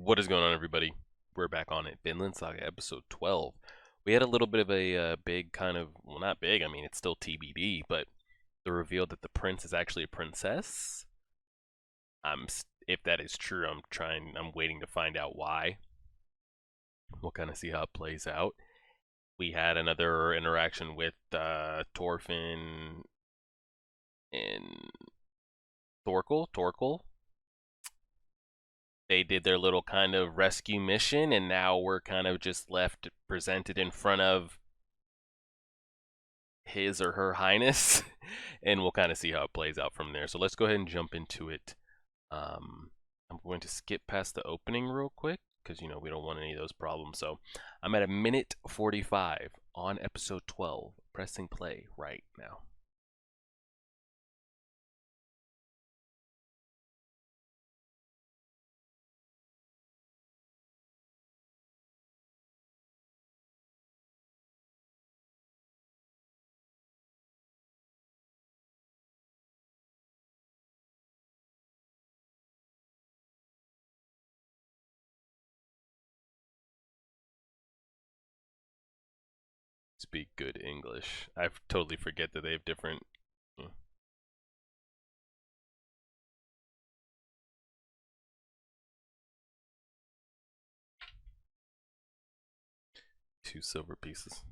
What is going on, everybody? We're back on it. Vinland Saga, episode 12. We had a little bit of a big kind of, well, not big, I mean, it's still TBD, but the reveal that the prince is actually a princess. If that is true, I'm waiting to find out why. We'll kind of see how it plays out. We had another interaction with Thorfinn and Torkel. They did their little kind of rescue mission, and now we're kind of just left presented in front of his or her highness, and we'll kind of see how it plays out from there. So let's go ahead and jump into it. I'm going to skip past the opening real quick because we don't want any of those problems. So I'm at a minute 45 on episode 12, pressing play right now. Speak good English. I totally forget that they have different. Two silver pieces.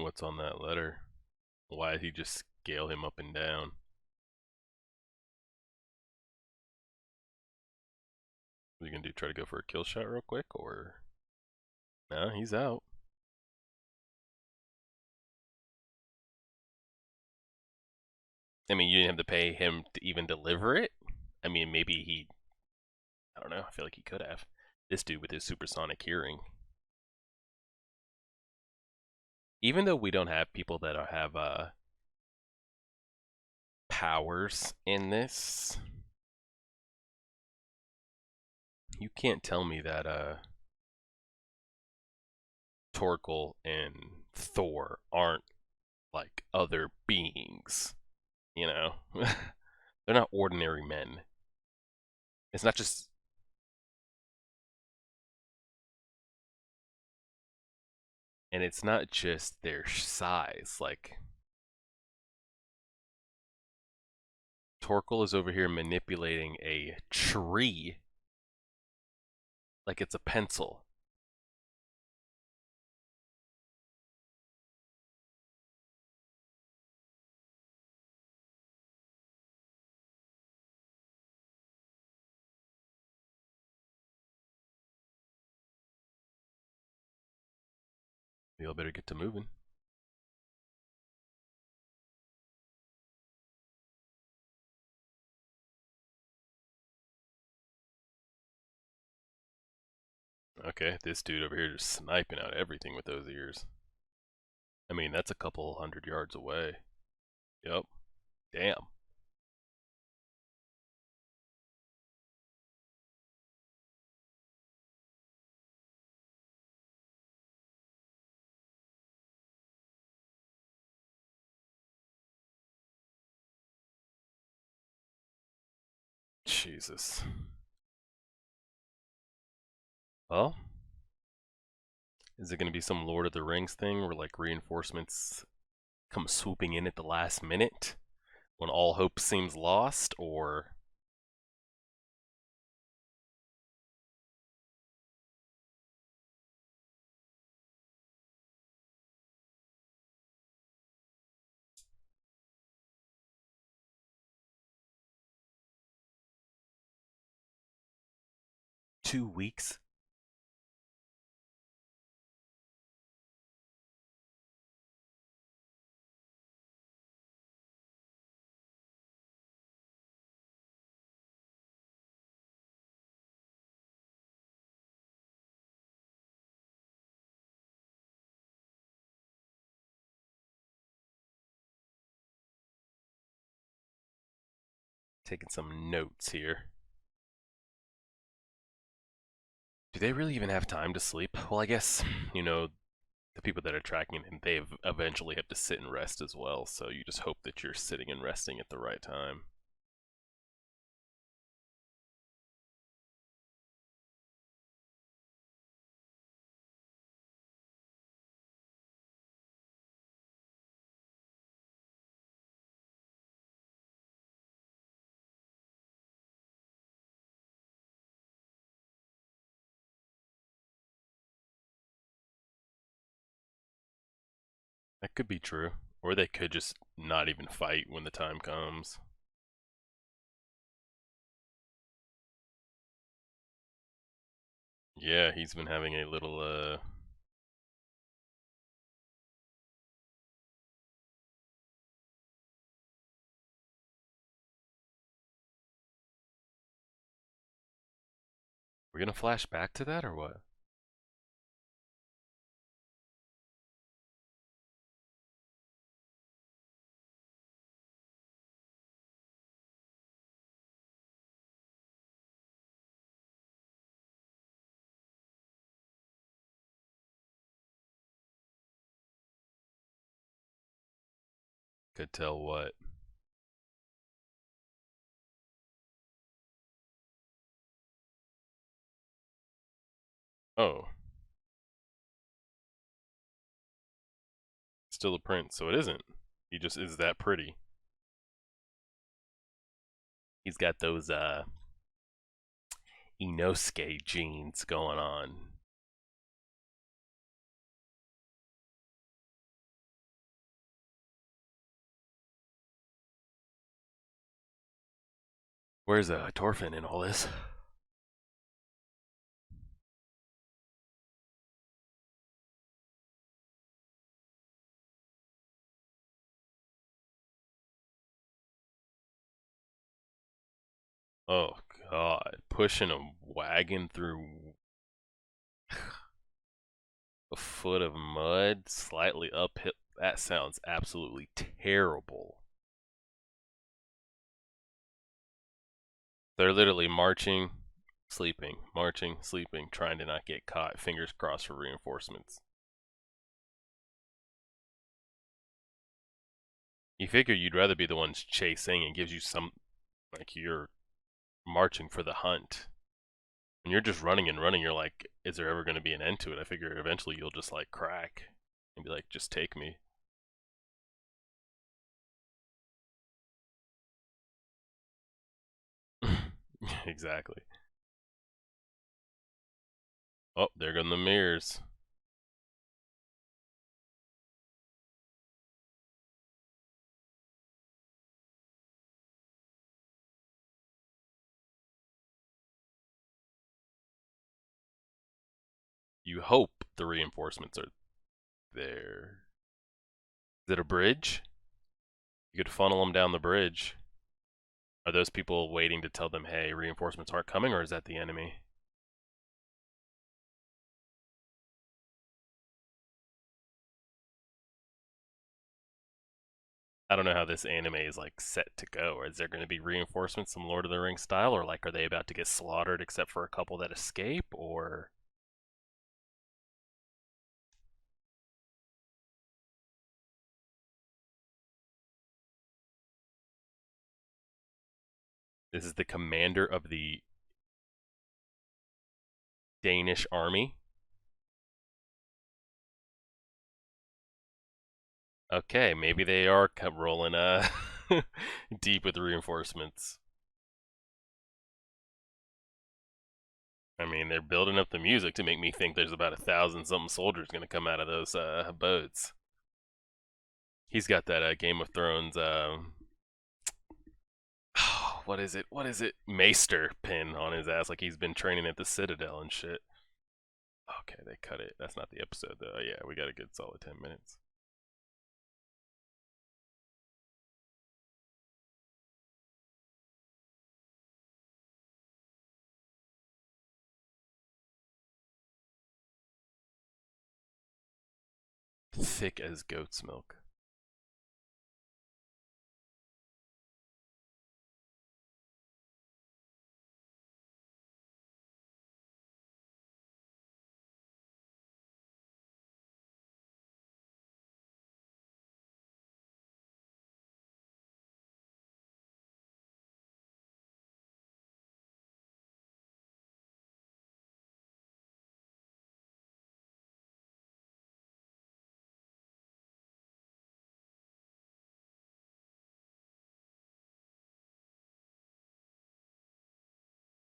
What's on that letter? Why did he just scale him up and down? What are you gonna do? Try to go for a kill shot real quick, or no? He's out. I mean, you didn't have to pay him to even deliver it. I mean, maybe he. I don't know. I feel like he could have. This dude with his supersonic hearing. Even though we don't have people that have powers in this, you can't tell me that Torkel and Thor aren't like other beings. You know, they're not ordinary men. It's not just. And it's not just their size. Like, Torkel is over here manipulating a tree like it's a pencil. Y'all better get to moving. Okay, this dude over here just sniping out everything with those ears. I mean, that's a couple 100 yards away. Yep. Damn. Jesus. Well, is it going to be some Lord of the Rings thing where like reinforcements come swooping in at the last minute when all hope seems lost, or 2 weeks? Taking some notes here. Do they really even have time to sleep? Well, I guess, the people that are tracking him, they eventually have to sit and rest as well, so you just hope that you're sitting and resting at the right time. That could be true. Or they could just not even fight when the time comes. Yeah, he's been having a little, We're gonna flash back to that or what? Could tell what. Oh, still a prince, so it isn't. He just is that pretty. He's got those, Inosuke genes going on. Where's, Torfin in all this? Oh, God. Pushing a wagon through a foot of mud, slightly uphill. That sounds absolutely terrible. They're literally marching, sleeping, trying to not get caught. Fingers crossed for reinforcements. You figure you'd rather be the ones chasing and gives you some, like you're marching for the hunt. When you're just running and running, you're like, is there ever going to be an end to it? I figure eventually you'll just like crack and be like, just take me. Exactly. Oh, there go the mirrors. You hope the reinforcements are there. Is it a bridge? You could funnel them down the bridge. Are those people waiting to tell them, hey, reinforcements aren't coming, or is that the enemy? I don't know how this anime is like set to go. Is there going to be reinforcements some Lord of the Rings style, or like are they about to get slaughtered except for a couple that escape, or this is the commander of the Danish army? Okay, maybe they are rolling deep with reinforcements. I mean, they're building up the music to make me think there's about 1,000 something soldiers going to come out of those boats. He's got that Game of Thrones. What is it? What is it? Maester pin on his ass, like he's been training at the Citadel and shit. Okay, they cut it. That's not the episode though. Yeah, we got a good solid 10 minutes. Thick as goat's milk.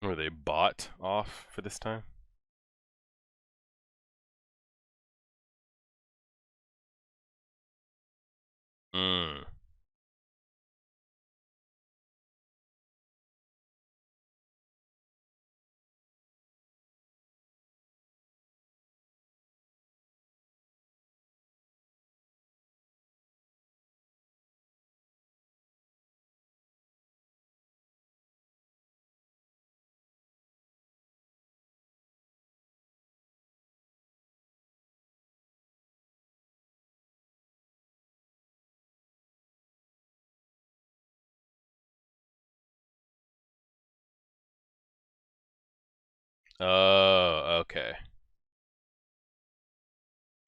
Were they bought off for this time? Mm. Oh, okay.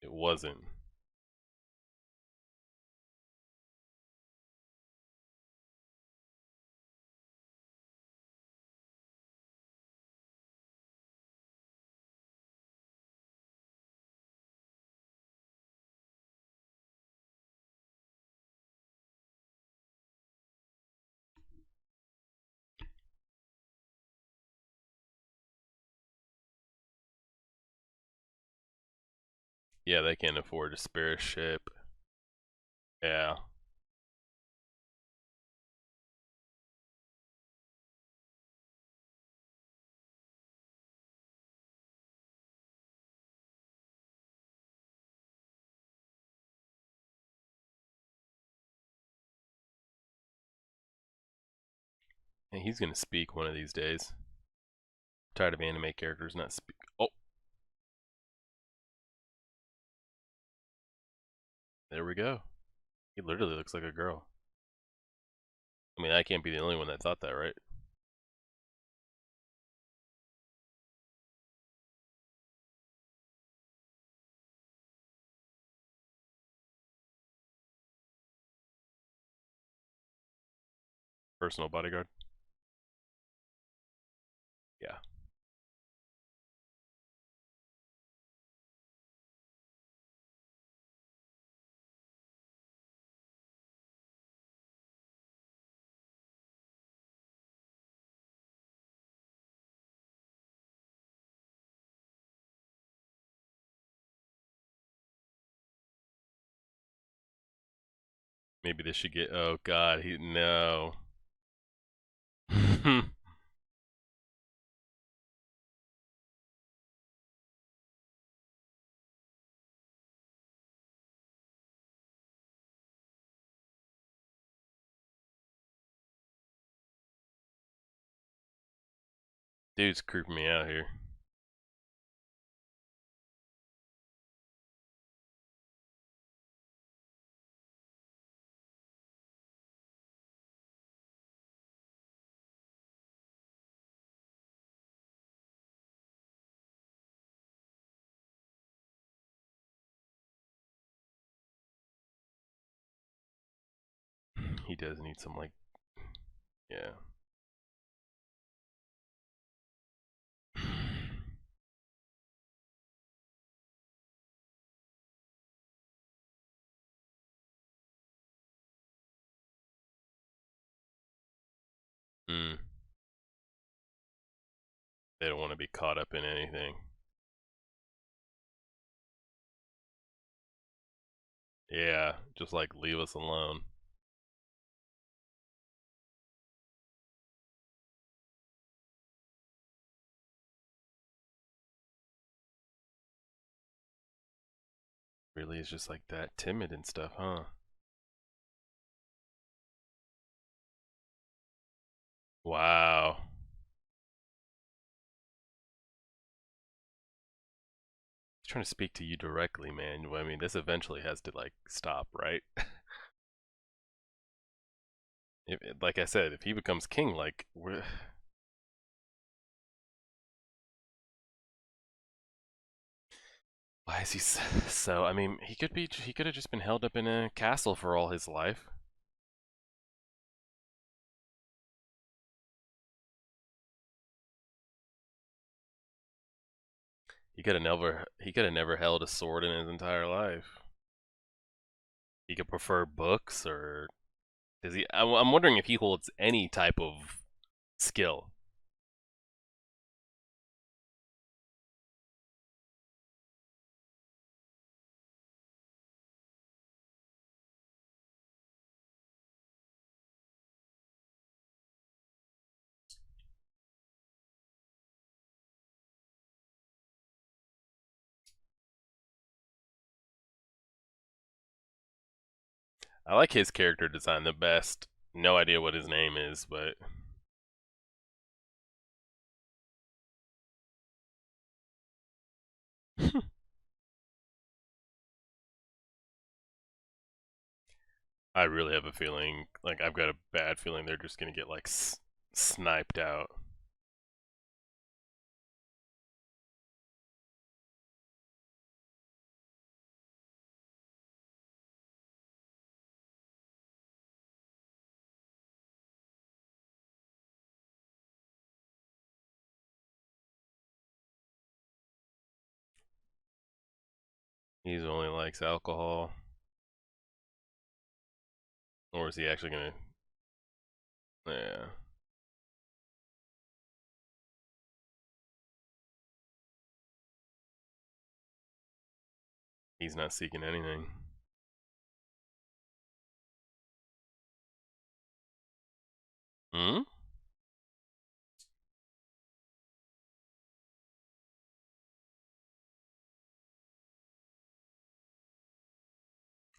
It wasn't. Yeah, they can't afford to spare a ship. Yeah. And he's gonna speak one of these days. I'm tired of anime characters not speak. Oh, there we go. He literally looks like a girl. I mean, I can't be the only one that thought that, right? Personal bodyguard. Yeah. Maybe they should get. Oh God, he no. Dude's creeping me out here. He does need some like, yeah. Mm. They don't want to be caught up in anything. Yeah, just like leave us alone. Really is just like that timid and stuff, huh? Wow. He's trying to speak to you directly, man. I mean, this eventually has to like stop, right? Like I said, if he becomes king, like why is he so? I mean, he could have just been held up in a castle for all his life. He could have never held a sword in his entire life. He could prefer books, or does he? I'm wondering if he holds any type of skill. I like his character design the best. No idea what his name is, but I really have a feeling, like I've got a bad feeling they're just gonna get like sniped out. He only likes alcohol, or is he actually gonna? Yeah, he's not seeking anything. Hmm.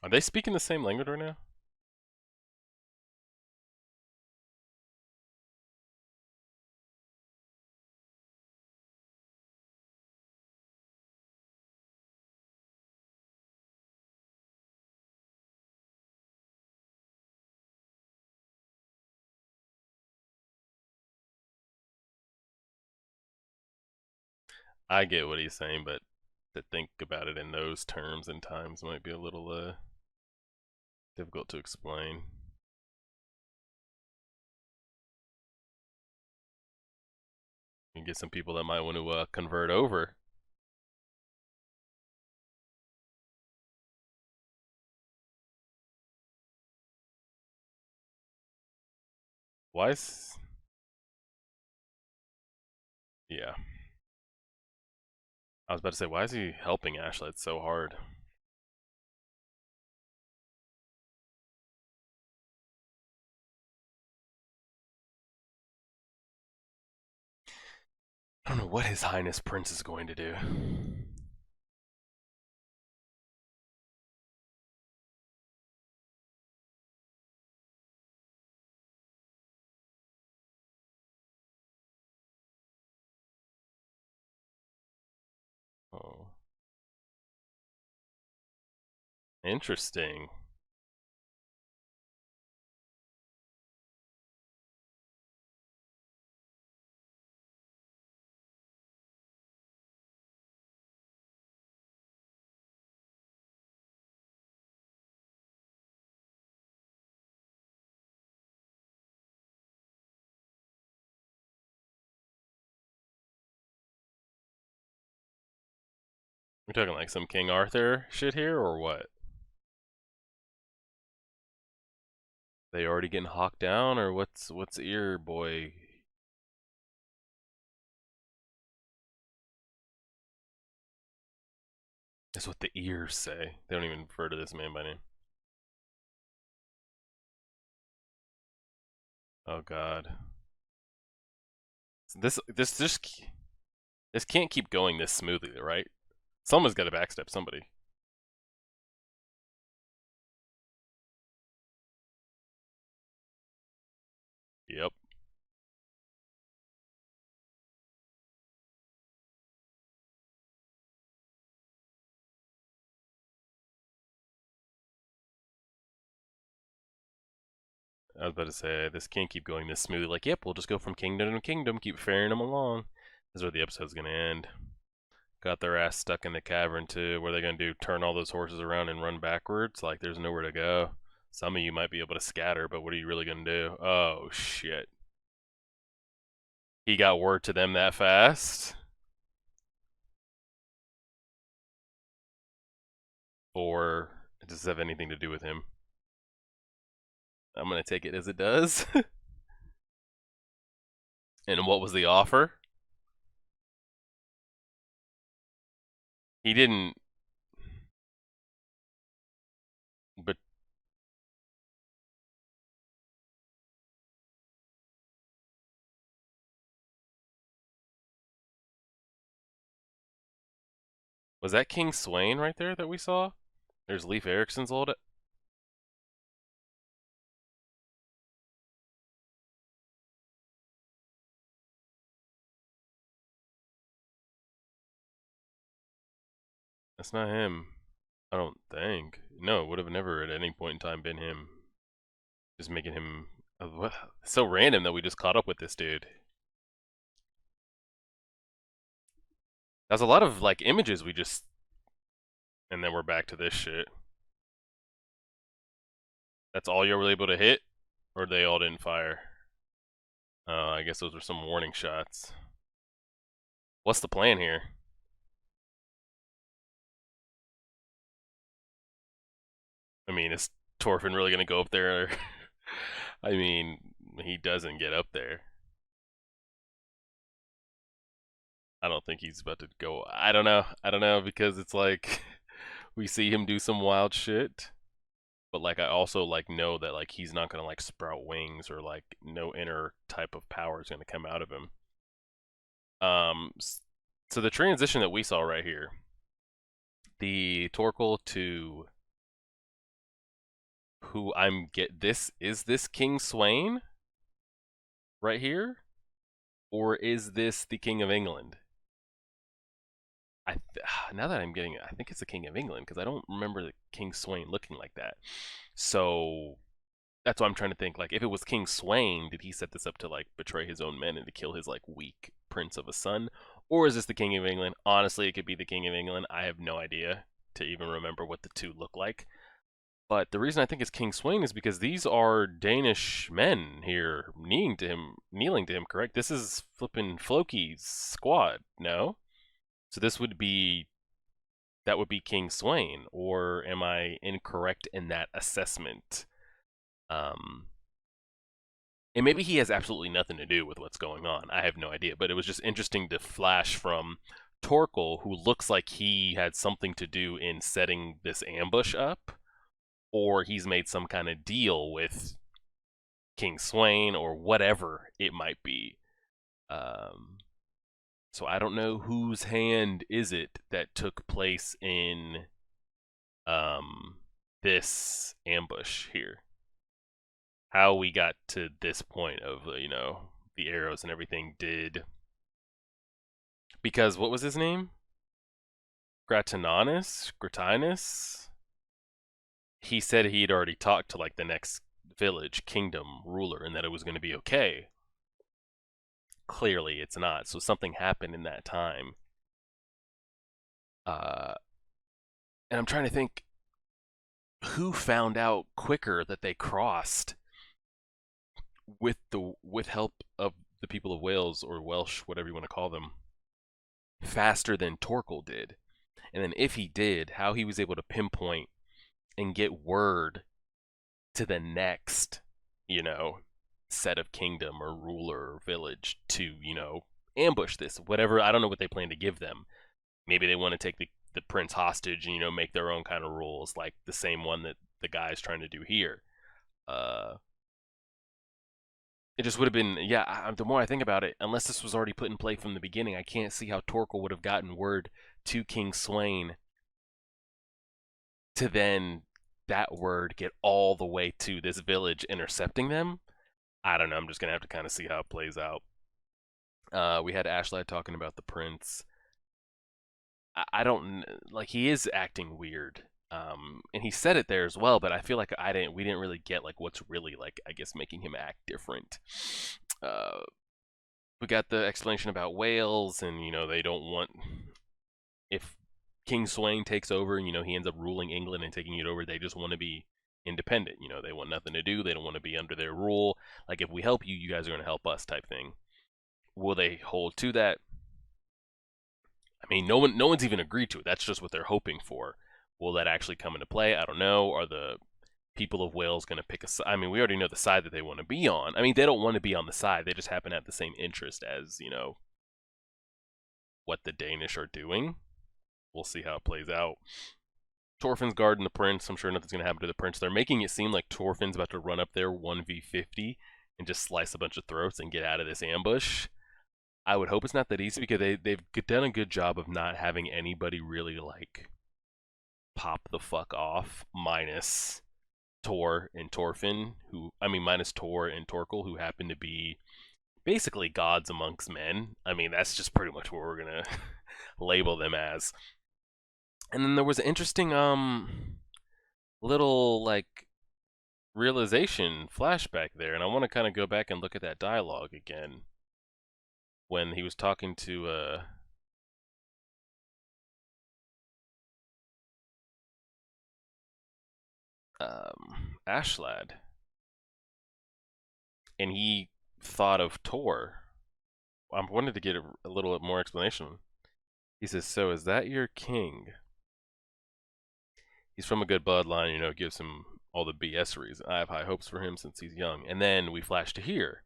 Are they speaking the same language right now? I get what he's saying, but to think about it in those terms and times might be a little difficult to explain. You can get some people that might want to convert over. Why is? Yeah, I was about to say, why is he helping Ashley? It's so hard. I don't know what His Highness Prince is going to do. Oh, interesting. We're talking like some King Arthur shit here, or what? They already getting hawked down, or what's ear boy? That's what the ears say. They don't even refer to this man by name. Oh God. This can't keep going this smoothly, right? Someone's got to backstep somebody. Yep. I was about to say this can't keep going this smoothly. Like, yep, we'll just go from kingdom to kingdom, keep ferrying them along. This is where the episode's gonna end. Got their ass stuck in the cavern too. What are they gonna do? Turn all those horses around and run backwards? Like, there's nowhere to go. Some of you might be able to scatter, but what are you really gonna do? Oh shit! He got word to them that fast, or does this have anything to do with him? I'm gonna take it as it does. And what was the offer? He didn't. But was that King Swain right there that we saw? There's Leif Erikson's old. That's not him. I don't think. No, it would have never at any point in time been him. Just making him so random that we just caught up with this dude. That's a lot of like images we just, and then we're back to this shit. That's all you were able to hit, or they all didn't fire? I guess those were some warning shots. What's the plan here? I mean, is Torfin really gonna go up there? I mean, he doesn't get up there. I don't think he's about to go. I don't know. I don't know because it's like we see him do some wild shit, but like I also like know that like he's not gonna like sprout wings or like no inner type of power is gonna come out of him. So the transition that we saw right here, the Torkel to who I'm get this is this King Swain right here, or is this the King of England? Now that I'm getting it, I think it's the King of England because I don't remember the King Swain looking like that. So that's why I'm trying to think. Like, if it was King Swain, did he set this up to like betray his own men and to kill his like weak prince of a son, or is this the King of England? Honestly, it could be the King of England. I have no idea to even remember what the two look like. But the reason I think it's King Swain is because these are Danish men here kneeling to him. Correct? This is flipping Floki's squad. No. So this would be that would be King Swain, or am I incorrect in that assessment? Um, and maybe he has absolutely nothing to do with what's going on. I have no idea, but it was just interesting to flash from Torkel, who looks like he had something to do in setting this ambush up, or he's made some kind of deal with King Swain or whatever it might be. So I don't know whose hand is it that took place in this ambush here. How we got to this point of the arrows and everything did, because what was his name? Gratinus. He said he'd already talked to like the next village kingdom ruler and that it was going to be okay. Clearly, it's not. So something happened in that time. And I'm trying to think who found out quicker that they crossed with help of the people of Wales or Welsh, whatever you want to call them, faster than Torkel did. And then if he did, how he was able to pinpoint and get word to the next, set of kingdom or ruler or village to, ambush this, whatever. I don't know what they plan to give them. Maybe they want to take the prince hostage and, make their own kind of rules, like the same one that the guy's trying to do here. It just would have been, yeah, the more I think about it, unless this was already put in play from the beginning, I can't see how Torkel would have gotten word to King Swain to then that word get all the way to this village intercepting them. I don't know. I'm just going to have to kind of see how it plays out. We had Ashley talking about the prince. I don't, like, he is acting weird. And he said it there as well, but I feel like we didn't really get like what's really like, I guess, making him act different. We got the explanation about Wales, and they don't want, if King Swain takes over and he ends up ruling England and taking it over, they just want to be independent. They want nothing to do. They don't want to be under their rule. Like, if we help you, you guys are going to help us, type thing. Will they hold to that? I mean, no one's even agreed to it. That's just what they're hoping for. Will that actually come into play? I don't know. Are the people of Wales going to pick a side? I mean, we already know the side that they want to be on. I mean, they don't want to be on the side. They just happen to have the same interest as, what the Danish are doing. We'll see how it plays out. Torfin's guarding the prince. I'm sure nothing's going to happen to the prince. They're making it seem like Torfin's about to run up there 1v50 and just slice a bunch of throats and get out of this ambush. I would hope it's not that easy, because they've done a good job of not having anybody really like pop the fuck off, minus Tor and Torfin, minus Tor and Torkel, who happen to be basically gods amongst men. I mean, that's just pretty much what we're gonna label them as. And then there was an interesting little like realization flashback there, and I want to kind of go back and look at that dialogue again when he was talking to Ashlad, and he thought of Tor. I wanted to get a little bit more explanation. He says, "So is that your king? He's from a good bloodline, you know." Gives him all the BS reason. I have high hopes for him since he's young. And then we flash to here.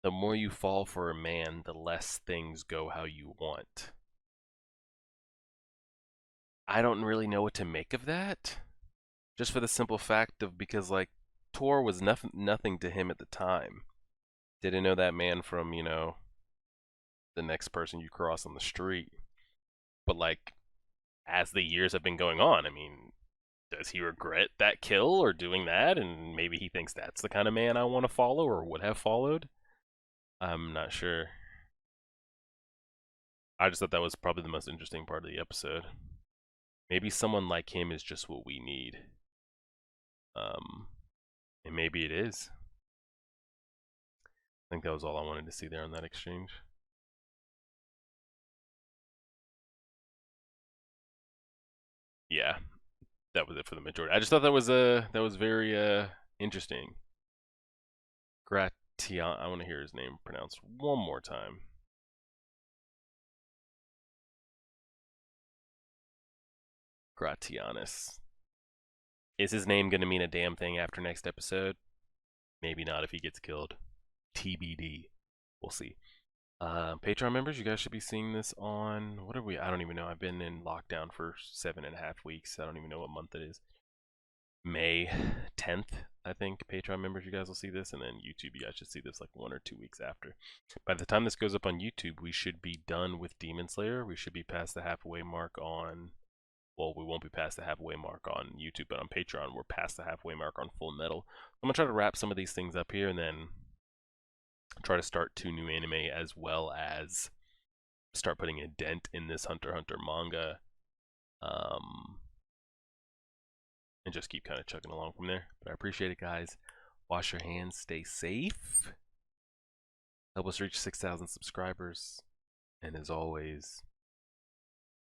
The more you fall for a man, the less things go how you want. I don't really know what to make of that. Just for the simple fact of because like Tor was nothing to him at the time. Didn't know that man from, you know, the next person you cross on the street. But like as the years have been going on, I mean, does he regret that kill or doing that? And maybe he thinks that's the kind of man I want to follow or would have followed. I'm not sure. I just thought that was probably the most interesting part of the episode. Maybe someone like him is just what we need. Um, and maybe it is. I think that was all I wanted to see there on that exchange. Yeah, that was it for the majority. I just thought that was very interesting. Gratian, I want to hear his name pronounced one more time. Gratianus. Is his name going to mean a damn thing after next episode? Maybe not if he gets killed. TBD. We'll see. Patreon members, you guys should be seeing this on, what are we? I don't even know. I've been in lockdown for 7.5 weeks. I don't even know what month it is. May 10th, I think. Patreon members, you guys will see this, and then YouTube, you guys should see this like 1 or 2 weeks after. By the time this goes up on YouTube, we should be done with Demon Slayer. We should be past the halfway mark on, well, we won't be past the halfway mark on YouTube, but on Patreon, we're past the halfway mark on Full Metal. I'm going to try to wrap some of these things up here, and then try to start 2 new anime, as well as start putting a dent in this Hunter x Hunter manga, and just keep kind of chugging along from there. But I appreciate it, guys. Wash your hands, stay safe, help us reach 6,000 subscribers, and as always,